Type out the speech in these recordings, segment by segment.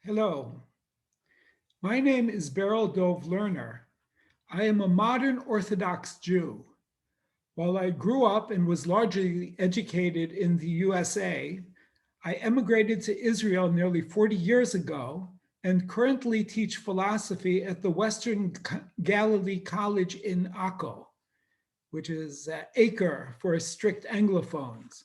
Hello, my name is Berel Dov Lerner. I am a modern Orthodox Jew. While I grew up and was largely educated in the USA, I emigrated to Israel nearly 40 years ago and currently teach philosophy at the Western Galilee College in Akko, which is Acre for strict Anglophones.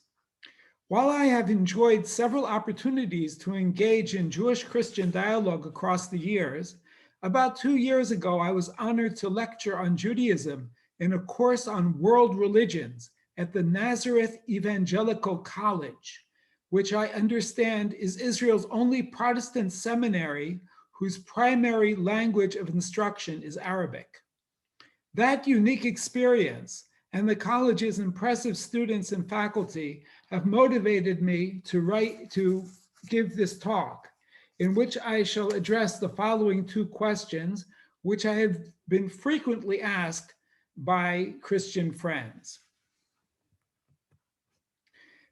While I have enjoyed several opportunities to engage in Jewish Christian dialogue across the years, about 2 years ago I was honored to lecture on Judaism in a course on world religions at the Nazareth Evangelical College, which I understand is Israel's only Protestant seminary whose primary language of instruction is Arabic. That unique experience and the college's impressive students and faculty have motivated me to give this talk, in which I shall address the following two questions, which I have been frequently asked by Christian friends.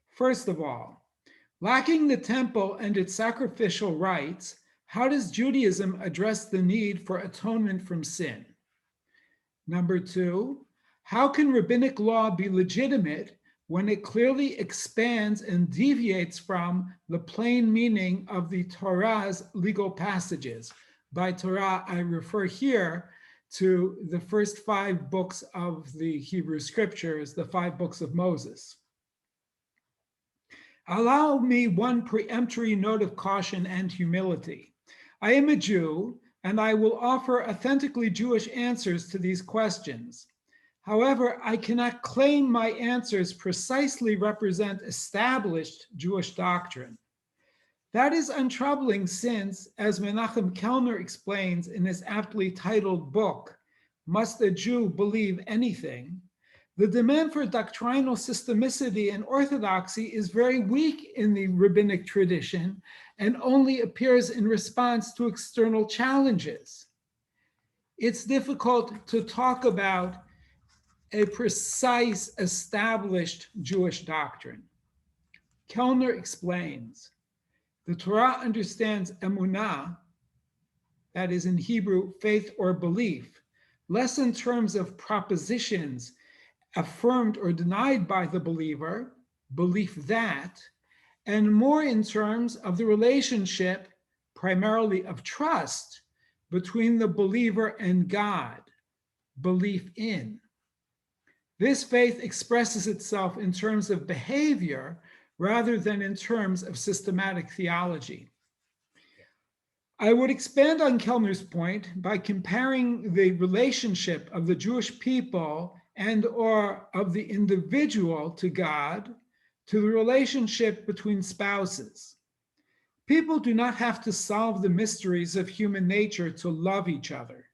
First of all, lacking the temple and its sacrificial rites, how does Judaism address the need for atonement from sin? Number two, how can rabbinic law be legitimate when it clearly expands and deviates from the plain meaning of the Torah's legal passages? By Torah, I refer here to the first 5 books of the Hebrew Scriptures, the 5 books of Moses. Allow me one peremptory note of caution and humility. I am a Jew, and I will offer authentically Jewish answers to these questions. However, I cannot claim my answers precisely represent established Jewish doctrine. That is untroubling since, as Menachem Kellner explains in his aptly titled book, Must a Jew Believe Anything?, the demand for doctrinal systemicity and orthodoxy is very weak in the rabbinic tradition and only appears in response to external challenges. It's difficult to talk about a precise, established Jewish doctrine. Kellner explains, the Torah understands emunah, that is in Hebrew, faith or belief, less in terms of propositions affirmed or denied by the believer, belief that, and more in terms of the relationship, primarily of trust, between the believer and God, belief in. This faith expresses itself in terms of behavior rather than in terms of systematic theology. I would expand on Kellner's point by comparing the relationship of the Jewish people and or of the individual to God to the relationship between spouses. People do not have to solve the mysteries of human nature to love each other.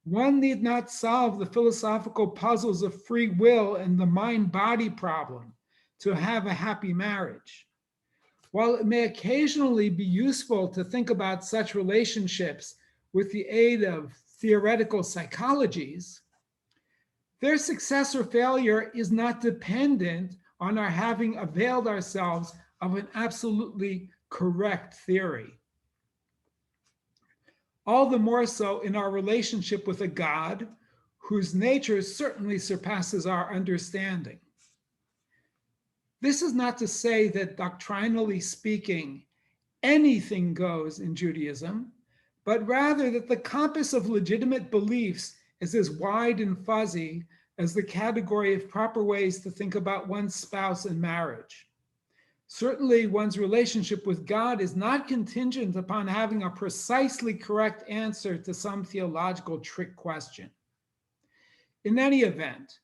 One need not solve the philosophical puzzles of free will and the mind-body problem to have a happy marriage. While it may occasionally be useful to think about such relationships with the aid of theoretical psychologies, their success or failure is not dependent on our having availed ourselves of an absolutely correct theory. All the more so in our relationship with a God whose nature certainly surpasses our understanding. This is not to say that doctrinally speaking, anything goes in Judaism, but rather that the compass of legitimate beliefs is as wide and fuzzy as the category of proper ways to think about one's spouse and marriage. Certainly, one's relationship with God is not contingent upon having a precisely correct answer to some theological trick question. In any event,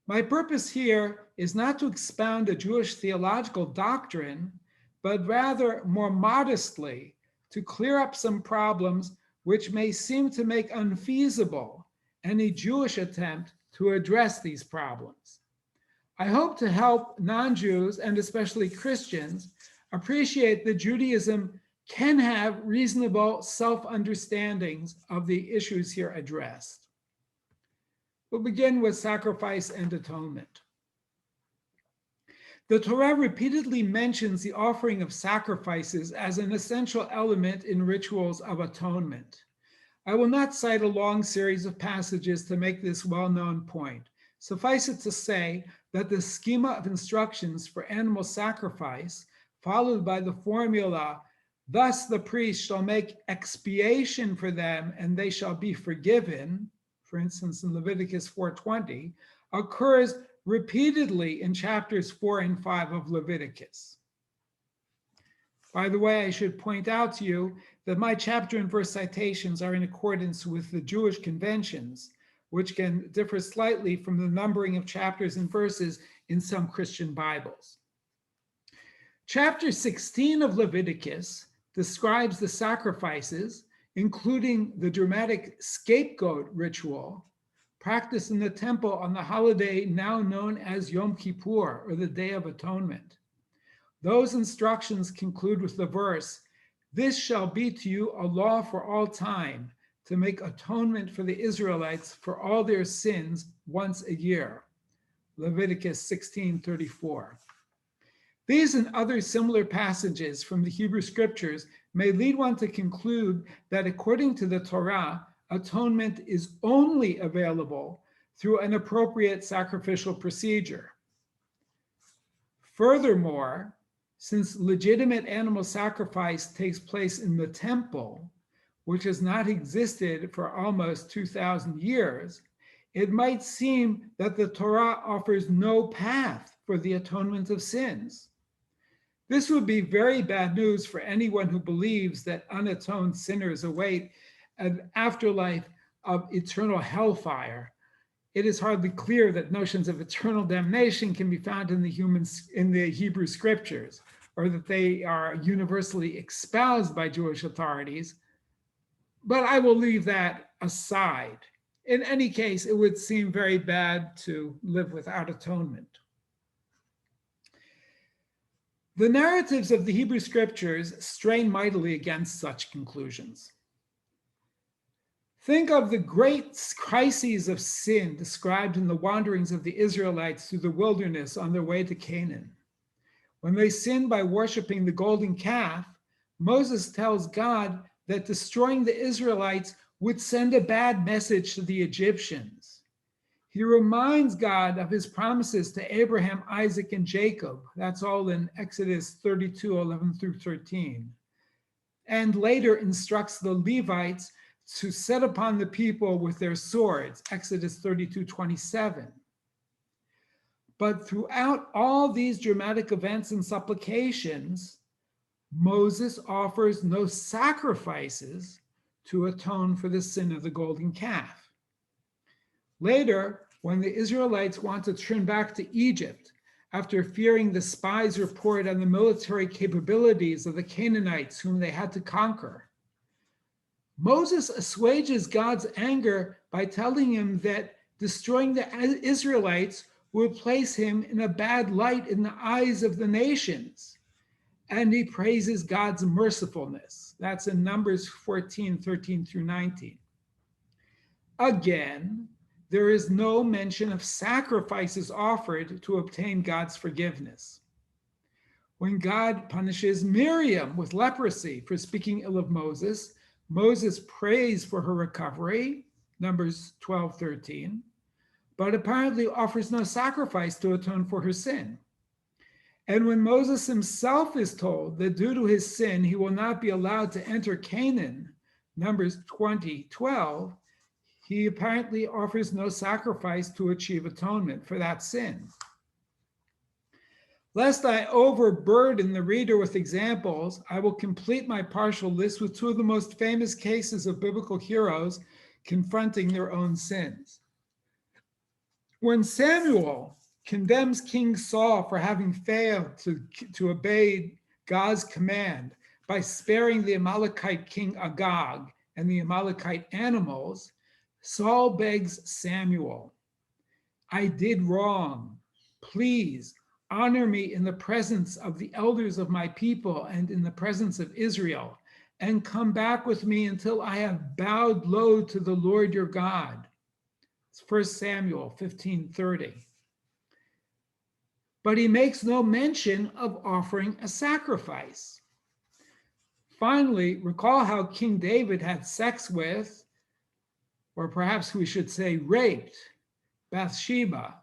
my purpose here is not to expound a Jewish theological doctrine, but rather more modestly to clear up some problems which may seem to make unfeasible any Jewish attempt to address these problems. I hope to help non-Jews, and especially Christians, appreciate that Judaism can have reasonable self-understandings of the issues here addressed. We'll begin with sacrifice and atonement. The Torah repeatedly mentions the offering of sacrifices as an essential element in rituals of atonement. I will not cite a long series of passages to make this well-known point. Suffice it to say that the schema of instructions for animal sacrifice, followed by the formula, "Thus the priest shall make expiation for them and they shall be forgiven," for instance in Leviticus 4:20, occurs repeatedly in chapters 4 and 5 of Leviticus. By the way, I should point out to you that my chapter and verse citations are in accordance with the Jewish conventions, which can differ slightly from the numbering of chapters and verses in some Christian Bibles. Chapter 16 of Leviticus describes the sacrifices, including the dramatic scapegoat ritual, practiced in the temple on the holiday now known as Yom Kippur, or the Day of Atonement. Those instructions conclude with the verse, "This shall be to you a law for all time, to make atonement for the Israelites for all their sins once a year." Leviticus 16:34. These and other similar passages from the Hebrew scriptures may lead one to conclude that according to the Torah, atonement is only available through an appropriate sacrificial procedure. Furthermore, since legitimate animal sacrifice takes place in the temple, which has not existed for almost 2,000 years, it might seem that the Torah offers no path for the atonement of sins. This would be very bad news for anyone who believes that unatoned sinners await an afterlife of eternal hellfire. It is hardly clear that notions of eternal damnation can be found in the Hebrew scriptures, or that they are universally espoused by Jewish authorities. But I will leave that aside. In any case, it would seem very bad to live without atonement. The narratives of the Hebrew scriptures strain mightily against such conclusions. Think of the great crises of sin described in the wanderings of the Israelites through the wilderness on their way to Canaan. When they sinned by worshiping the golden calf, Moses tells God that destroying the Israelites would send a bad message to the Egyptians. He reminds God of his promises to Abraham, Isaac, and Jacob. That's all in Exodus 32:11 through 13. And later instructs the Levites to set upon the people with their swords, Exodus 32:27. But throughout all these dramatic events and supplications, Moses offers no sacrifices to atone for the sin of the golden calf. Later, when the Israelites want to turn back to Egypt, after fearing the spies' report on the military capabilities of the Canaanites whom they had to conquer, Moses assuages God's anger by telling him that destroying the Israelites would place him in a bad light in the eyes of the nations. And he praises God's mercifulness. That's in Numbers 14:13 through 19. Again, there is no mention of sacrifices offered to obtain God's forgiveness. When God punishes Miriam with leprosy for speaking ill of Moses, Moses prays for her recovery, Numbers 12:13, but apparently offers no sacrifice to atone for her sin. And when Moses himself is told that due to his sin, he will not be allowed to enter Canaan, Numbers 20:12, he apparently offers no sacrifice to achieve atonement for that sin. Lest I overburden the reader with examples, I will complete my partial list with two of the most famous cases of biblical heroes confronting their own sins. When Samuel condemns King Saul for having failed to obey God's command by sparing the Amalekite king Agag and the Amalekite animals, Saul begs Samuel, "I did wrong. Please honor me in the presence of the elders of my people and in the presence of Israel, and come back with me until I have bowed low to the Lord your God." It's 1 Samuel 15:30. but he makes no mention of offering a sacrifice. Finally, recall how King David had sex with, or perhaps we should say raped, Bathsheba,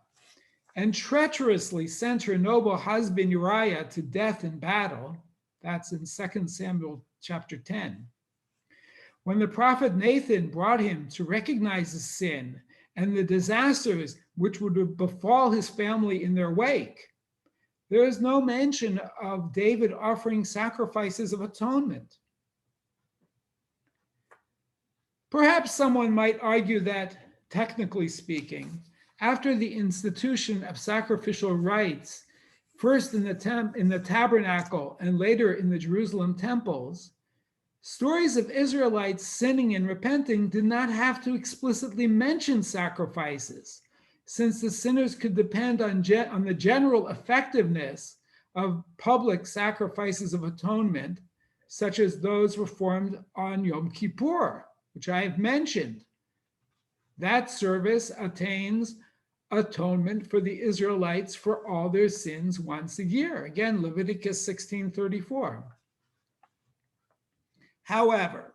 and treacherously sent her noble husband Uriah to death in battle. That's in 2 Samuel chapter 10. When the prophet Nathan brought him to recognize his sin and the disasters which would befall his family in their wake, there is no mention of David offering sacrifices of atonement. Perhaps someone might argue that, technically speaking, after the institution of sacrificial rites, first in the tabernacle and later in the Jerusalem temples, stories of Israelites sinning and repenting did not have to explicitly mention sacrifices, since the sinners could depend on the general effectiveness of public sacrifices of atonement, such as those performed on Yom Kippur, which I have mentioned. That service attains atonement for the Israelites for all their sins once a year. Again, Leviticus 16:34. However,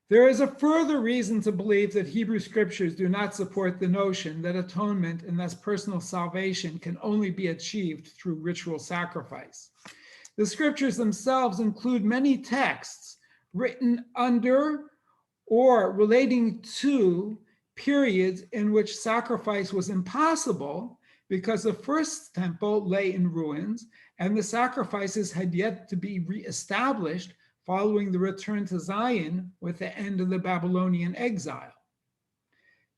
there is a further reason to believe that Hebrew scriptures do not support the notion that atonement and thus personal salvation can only be achieved through ritual sacrifice. The scriptures themselves include many texts written under or relating to periods in which sacrifice was impossible because the first temple lay in ruins and the sacrifices had yet to be reestablished following the return to Zion with the end of the Babylonian exile.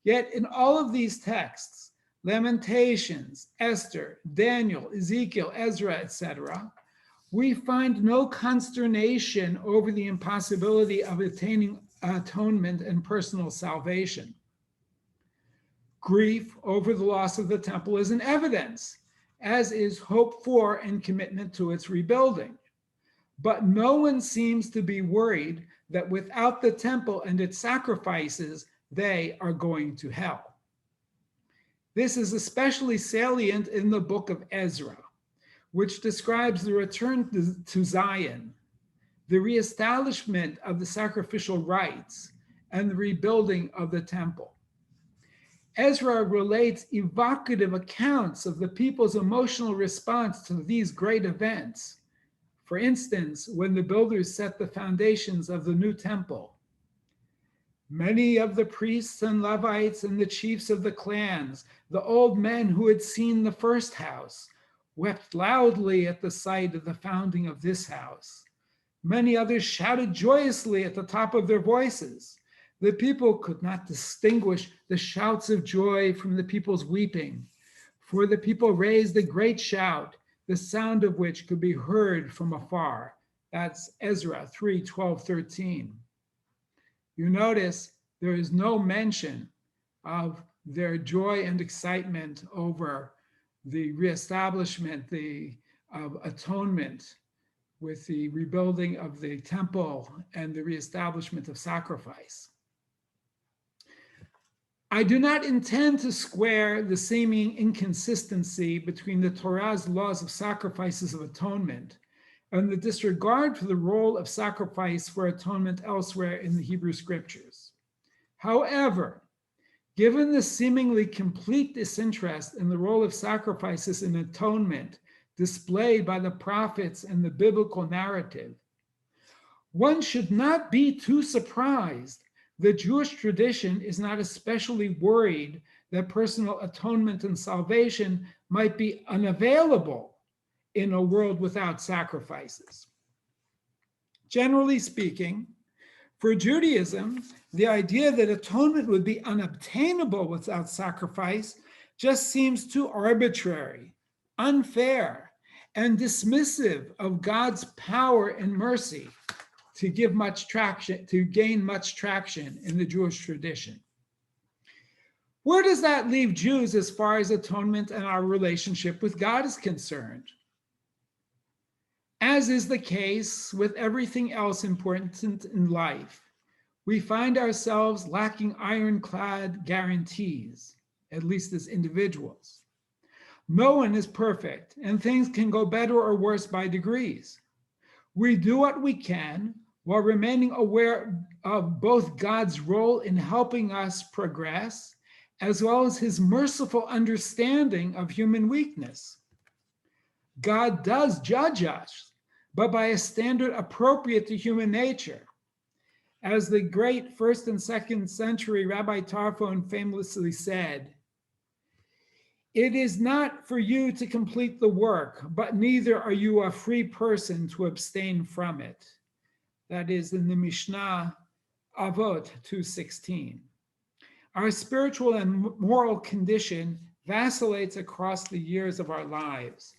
Yet in all of these texts, Lamentations, Esther, Daniel, Ezekiel, Ezra, etc., we find no consternation over the impossibility of attaining atonement and personal salvation. Grief over the loss of the temple is an evidence, as is hope for and commitment to its rebuilding. But no one seems to be worried that without the temple and its sacrifices, they are going to hell. This is especially salient in the book of Ezra, which describes the return to Zion, the reestablishment of the sacrificial rites, and the rebuilding of the temple. Ezra relates evocative accounts of the people's emotional response to these great events. For instance, when the builders set the foundations of the new temple, many of the priests and Levites and the chiefs of the clans, the old men who had seen the first house, wept loudly at the sight of the founding of this house. Many others shouted joyously at the top of their voices. The people could not distinguish the shouts of joy from the people's weeping, for the people raised a great shout, the sound of which could be heard from afar. That's Ezra 3:12, 13. You notice there is no mention of their joy and excitement over the reestablishment of atonement with the rebuilding of the temple and the reestablishment of sacrifice. I do not intend to square the seeming inconsistency between the Torah's laws of sacrifices of atonement and the disregard for the role of sacrifice for atonement elsewhere in the Hebrew scriptures. However, given the seemingly complete disinterest in the role of sacrifices in atonement displayed by the prophets and the biblical narrative, one should not be too surprised the Jewish tradition is not especially worried that personal atonement and salvation might be unavailable in a world without sacrifices. Generally speaking, for Judaism, the idea that atonement would be unobtainable without sacrifice just seems too arbitrary, unfair, and dismissive of God's power and mercy to gain much traction in the Jewish tradition. Where does that leave Jews as far as atonement and our relationship with God is concerned? As is the case with everything else important in life, we find ourselves lacking ironclad guarantees, at least as individuals. No one is perfect, and things can go better or worse by degrees. We do what we can while remaining aware of both God's role in helping us progress, as well as his merciful understanding of human weakness. God does judge us, but by a standard appropriate to human nature. As the great 1st and 2nd century Rabbi Tarfon famously said, "It is not for you to complete the work, but neither are you a free person to abstain from it." That is in the Mishnah Avot 2:16. Our spiritual and moral condition vacillates across the years of our lives.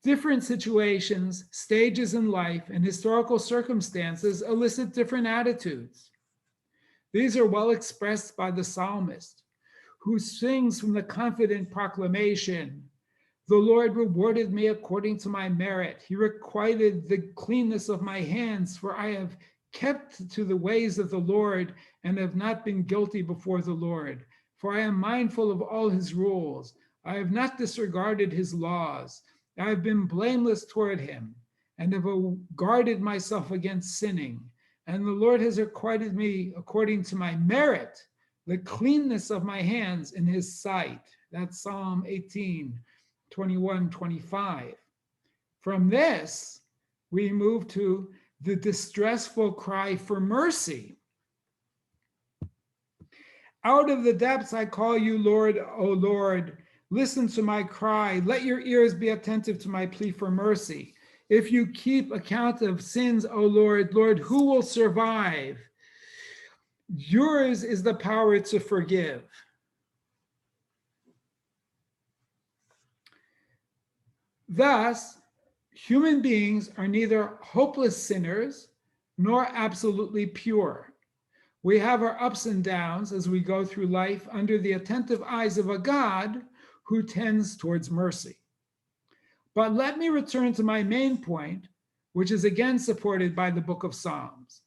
Different situations, stages in life, and historical circumstances elicit different attitudes. These are well expressed by the psalmist, who sings from the confident proclamation, "The Lord rewarded me according to my merit. He requited the cleanness of my hands, for I have kept to the ways of the Lord and have not been guilty before the Lord. For I am mindful of all his rules. I have not disregarded his laws. I have been blameless toward him and have guarded myself against sinning. And the Lord has requited me according to my merit, the cleanness of my hands in his sight." That's Psalm 18, 21, 25. From this, we move to the distressful cry for mercy. "Out of the depths I call you, Lord, O Lord. Listen to my cry. Let your ears be attentive to my plea for mercy. If you keep account of sins, O Lord, Lord, who will survive? Yours is the power to forgive." Thus, human beings are neither hopeless sinners nor absolutely pure. We have our ups and downs as we go through life under the attentive eyes of a God who tends towards mercy. But let me return to my main point, which is again supported by the book of Psalms.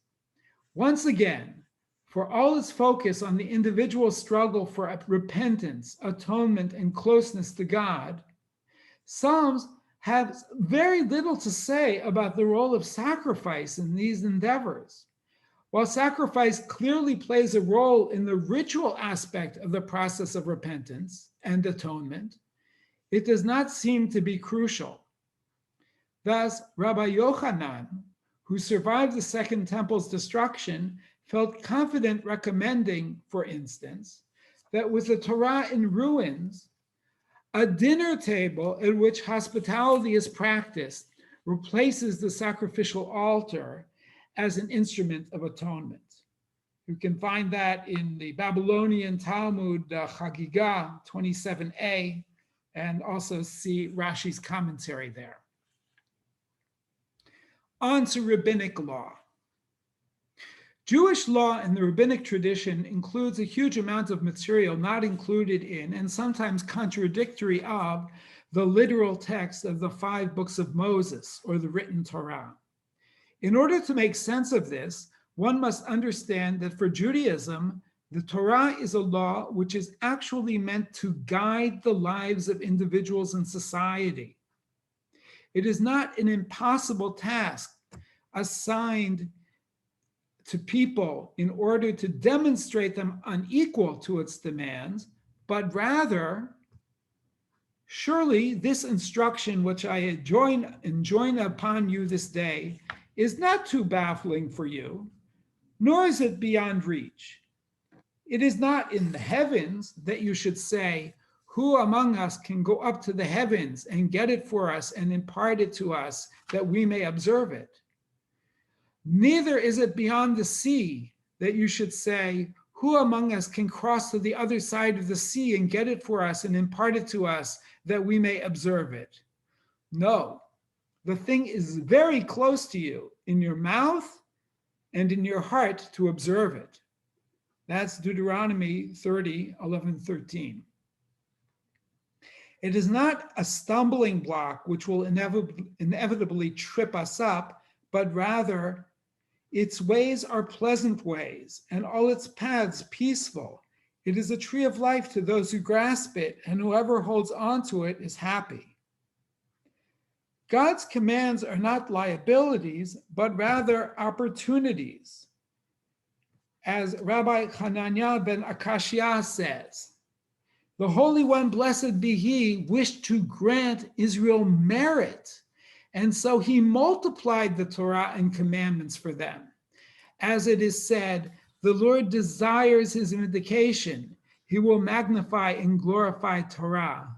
Once again, for all its focus on the individual struggle for repentance, atonement, and closeness to God, Psalms have very little to say about the role of sacrifice in these endeavors. While sacrifice clearly plays a role in the ritual aspect of the process of repentance and atonement, it does not seem to be crucial. Thus, Rabbi Yochanan, who survived the Second Temple's destruction, felt confident recommending, for instance, that with the Torah in ruins, a dinner table at which hospitality is practiced replaces the sacrificial altar as an instrument of atonement. You can find that in the Babylonian Talmud, Chagigah 27a, and also see Rashi's commentary there. On to rabbinic law. Jewish law and the rabbinic tradition includes a huge amount of material not included in and sometimes contradictory of the literal text of the 5 books of Moses, or the written Torah. In order to make sense of this, one must understand that for Judaism, the Torah is a law which is actually meant to guide the lives of individuals in society. It is not an impossible task assigned to people in order to demonstrate them unequal to its demands, but rather, surely this instruction which I enjoin upon you this day is not too baffling for you, nor is it beyond reach. It is not in the heavens that you should say, who among us can go up to the heavens and get it for us and impart it to us that we may observe it. Neither is it beyond the sea that you should say, who among us can cross to the other side of the sea and get it for us and impart it to us that we may observe it. No, the thing is very close to you, in your mouth and in your heart to observe it. That's Deuteronomy 30, 11, 13. It is not a stumbling block which will inevitably trip us up, but rather its ways are pleasant ways, and all its paths peaceful. It is a tree of life to those who grasp it, and whoever holds on to it is happy. God's commands are not liabilities, but rather opportunities. As Rabbi Hananiah ben Akashia says, the Holy One, blessed be He, wished to grant Israel merit, and so He multiplied the Torah and commandments for them. As it is said, the Lord desires His vindication. He will magnify and glorify Torah.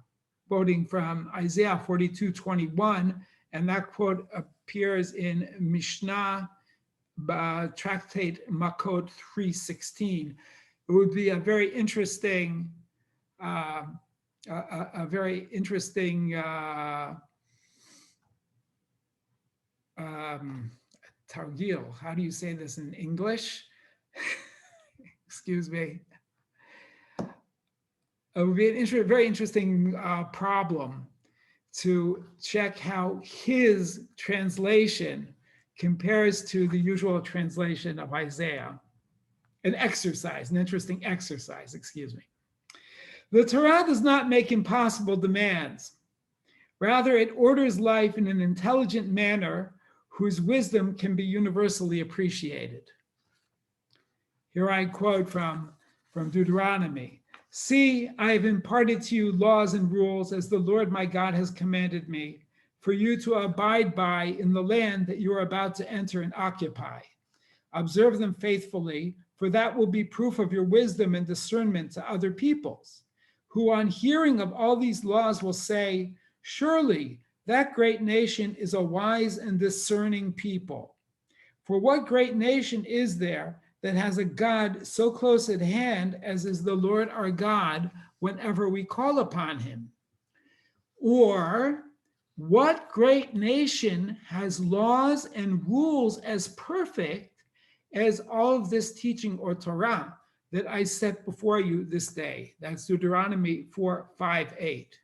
Quoting from Isaiah 42:21, and that quote appears in Mishnah, Tractate Makot 3:16. It would be a very interesting, targil. How do you say this in English? Excuse me. It would be a very interesting problem to check how his translation compares to the usual translation of Isaiah. An interesting exercise, excuse me. The Torah does not make impossible demands. Rather, it orders life in an intelligent manner whose wisdom can be universally appreciated. Here I quote from Deuteronomy. See, I have imparted to you laws and rules as the Lord my God has commanded me, for you to abide by in the land that you are about to enter and occupy. Observe them faithfully, for that will be proof of your wisdom and discernment to other peoples, who on hearing of all these laws will say, surely that great nation is a wise and discerning people. For what great nation is there that has a God so close at hand as is the Lord our God whenever we call upon Him? Or what great nation has laws and rules as perfect as all of this teaching or Torah that I set before you this day? That's Deuteronomy 4:5-8.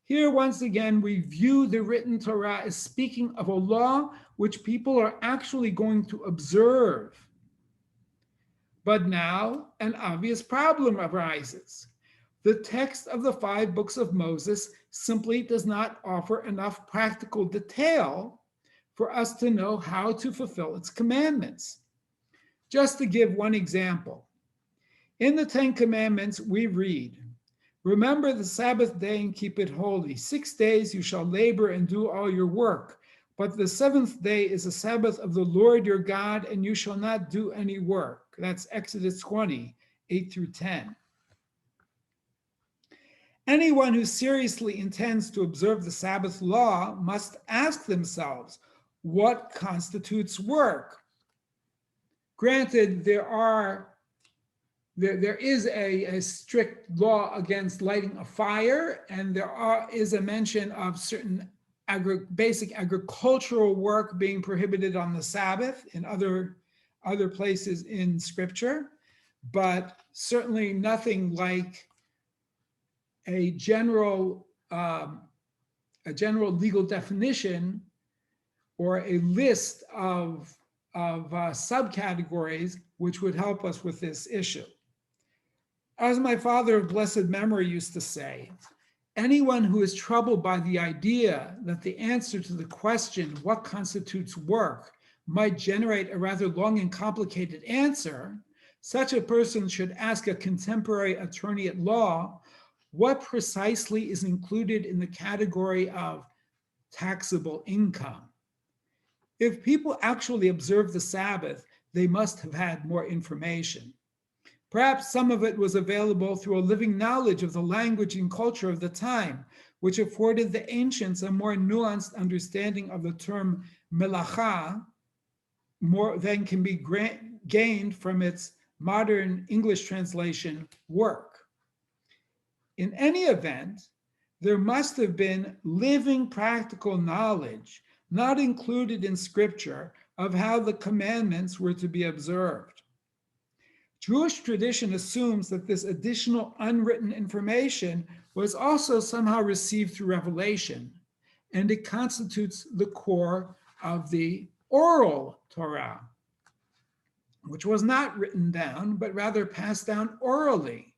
Here, once again, we view the written Torah as speaking of a law which people are actually going to observe. But now an obvious problem arises. The text of the 5 books of Moses simply does not offer enough practical detail for us to know how to fulfill its commandments. Just to give one example, in the 10 Commandments we read, remember the Sabbath day and keep it holy. 6 days you shall labor and do all your work, but the 7th day is the Sabbath of the Lord your God, and you shall not do any work. That's Exodus 20:8-10. Anyone who seriously intends to observe the Sabbath law must ask themselves, what constitutes work? Granted, there is a strict law against lighting a fire, and there is a mention of certain basic agricultural work being prohibited on the Sabbath in other places in Scripture, but certainly nothing like a general legal definition or a list of subcategories which would help us with this issue. As my father of blessed memory used to say, anyone who is troubled by the idea that the answer to the question, what constitutes work, might generate a rather long and complicated answer, such a person should ask a contemporary attorney at law what precisely is included in the category of taxable income. If people actually observe the Sabbath, they must have had more information. Perhaps some of it was available through a living knowledge of the language and culture of the time, which afforded the ancients a more nuanced understanding of the term melacha, more than can be gained from its modern English translation, work. In any event, there must have been living practical knowledge, not included in Scripture, of how the commandments were to be observed. Jewish tradition assumes that this additional unwritten information was also somehow received through revelation, and it constitutes the core of the oral Torah, which was not written down, but rather passed down orally.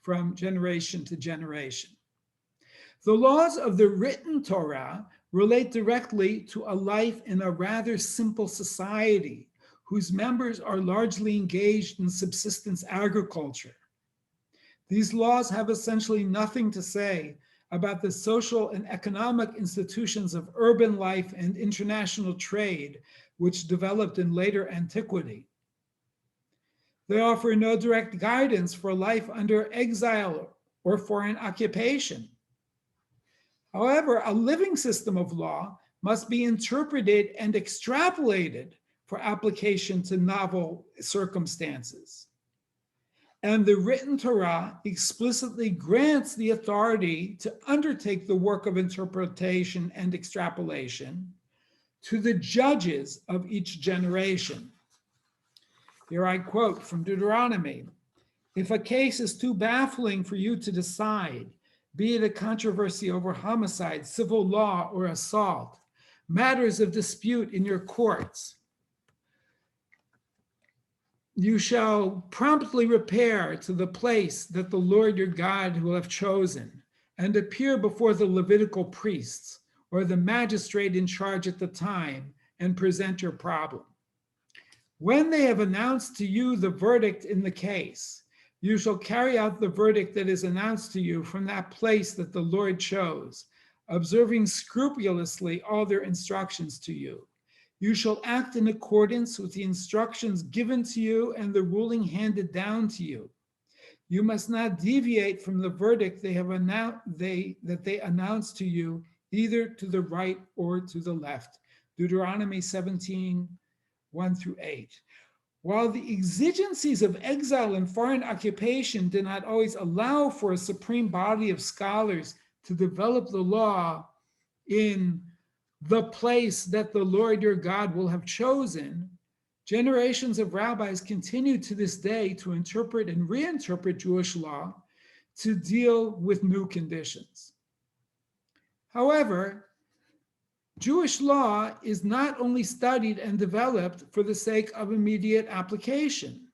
from generation to generation. The laws of the written Torah relate directly to a life in a rather simple society whose members are largely engaged in subsistence agriculture. These laws have essentially nothing to say about the social and economic institutions of urban life and international trade, which developed in later antiquity. They offer no direct guidance for life under exile or foreign occupation. However, a living system of law must be interpreted and extrapolated for application to novel circumstances. And the written Torah explicitly grants the authority to undertake the work of interpretation and extrapolation to the judges of each generation. Here I quote from Deuteronomy: "If a case is too baffling for you to decide, be it a controversy over homicide, civil law, or assault, matters of dispute in your courts, you shall promptly repair to the place that the Lord your God will have chosen, and appear before the Levitical priests or the magistrate in charge at the time, and present your problem. When they have announced to you the verdict in the case, you shall carry out the verdict that is announced to you from that place that the Lord chose, observing scrupulously all their instructions to you. You shall act in accordance with the instructions given to you and the ruling handed down to you. You must not deviate from the verdict they have that they announce to you, either to the right or to the left." Deuteronomy 17, 1-8. While the exigencies of exile and foreign occupation did not always allow for a supreme body of scholars to develop the law in the place that the Lord your God will have chosen, generations of rabbis continue to this day to interpret and reinterpret Jewish law to deal with new conditions. However, Jewish law is not only studied and developed for the sake of immediate application.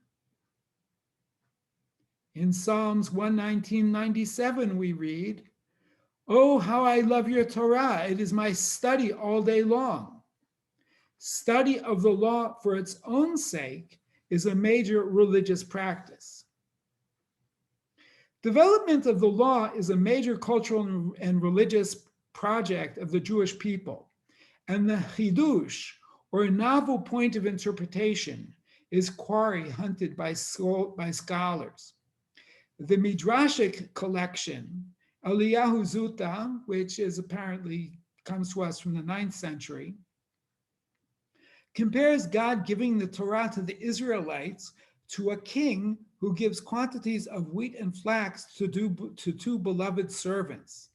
In Psalms 119:97 we read, "Oh, how I love your Torah. It is my study all day long." Study of the law for its own sake is a major religious practice. Development of the law is a major cultural and religious project of the Jewish people, and the chidush, or novel point of interpretation, is quarry hunted by scholars. The Midrashic collection, Eliyahu Zuta, which is apparently comes to us from the 9th century, compares God giving the Torah to the Israelites to a king who gives quantities of wheat and flax to two beloved servants.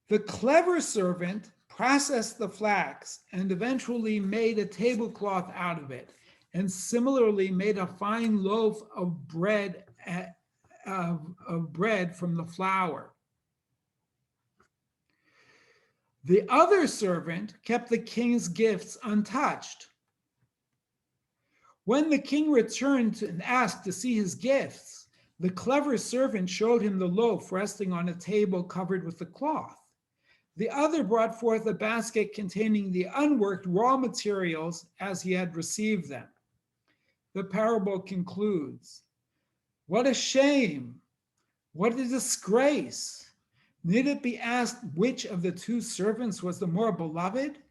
The clever servant processed the flax and eventually made a tablecloth out of it, and similarly made a fine loaf of bread from the flour. The other servant kept the king's gifts untouched. When the king returned and asked to see his gifts, the clever servant showed him the loaf resting on a table covered with the cloth. The other brought forth a basket containing the unworked raw materials as he had received them. The parable concludes, "What a shame! What a disgrace! Need it be asked which of the two servants was the more beloved?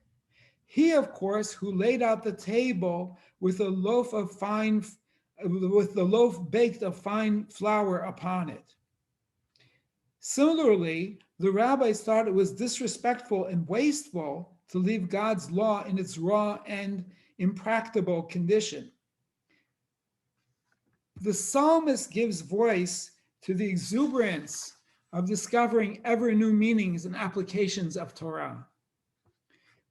He, of course, who laid out the table with the loaf baked of fine flour upon it." Similarly, the rabbis thought it was disrespectful and wasteful to leave God's law in its raw and impracticable condition. The psalmist gives voice to the exuberance of discovering ever new meanings and applications of Torah.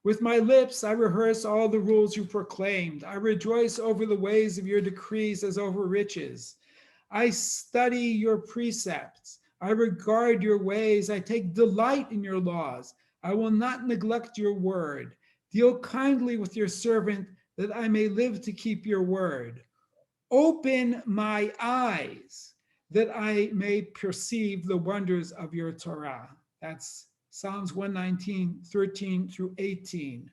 "With my lips I rehearse all the rules you proclaimed. I rejoice over the ways of your decrees as over riches. I study your precepts. I regard your ways. I take delight in your laws. I will not neglect your word. Deal kindly with your servant that I may live to keep your word. Open my eyes that I may perceive the wonders of your Torah. That's Psalms 119, 13 through 18.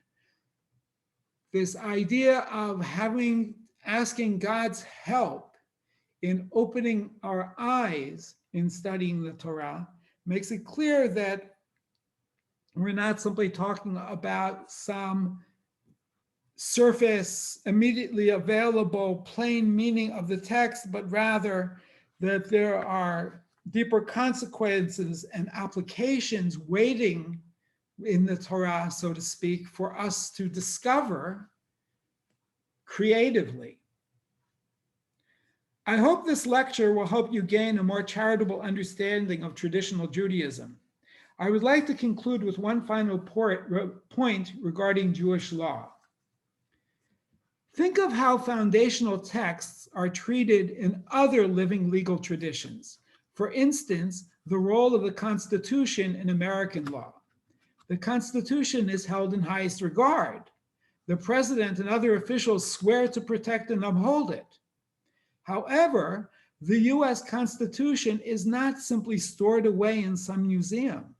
This idea of asking God's help in opening our eyes in studying the Torah makes it clear that we're not simply talking about some surface, immediately available, plain meaning of the text, but rather that there are deeper consequences and applications waiting in the Torah, so to speak, for us to discover creatively. I hope this lecture will help you gain a more charitable understanding of traditional Judaism. I would like to conclude with one final point regarding Jewish law. Think of how foundational texts are treated in other living legal traditions. For instance, the role of the Constitution in American law. The Constitution is held in highest regard. The president and other officials swear to protect and uphold it. However, the US Constitution is not simply stored away in some museum.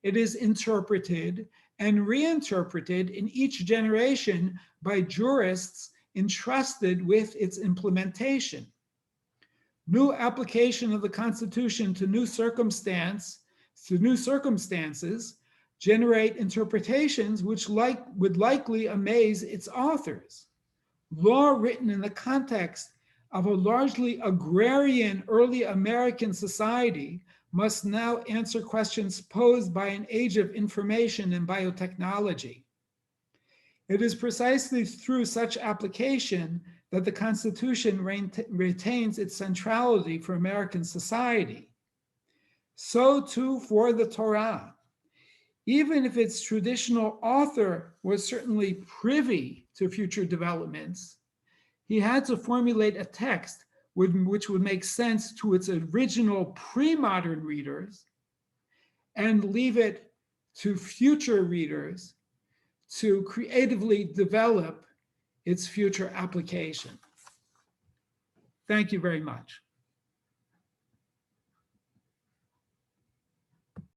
It is interpreted and reinterpreted in each generation by jurists entrusted with its implementation. New application of the Constitution to new circumstances generate interpretations which would likely amaze its authors. Law written in the context of a largely agrarian early American society must now answer questions posed by an age of information and biotechnology. It is precisely through such application that the Constitution retains its centrality for American society. So too for the Torah. Even if its traditional author was certainly privy to future developments, he had to formulate a text which would make sense to its original pre-modern readers and leave it to future readers to creatively develop its future application. Thank you very much.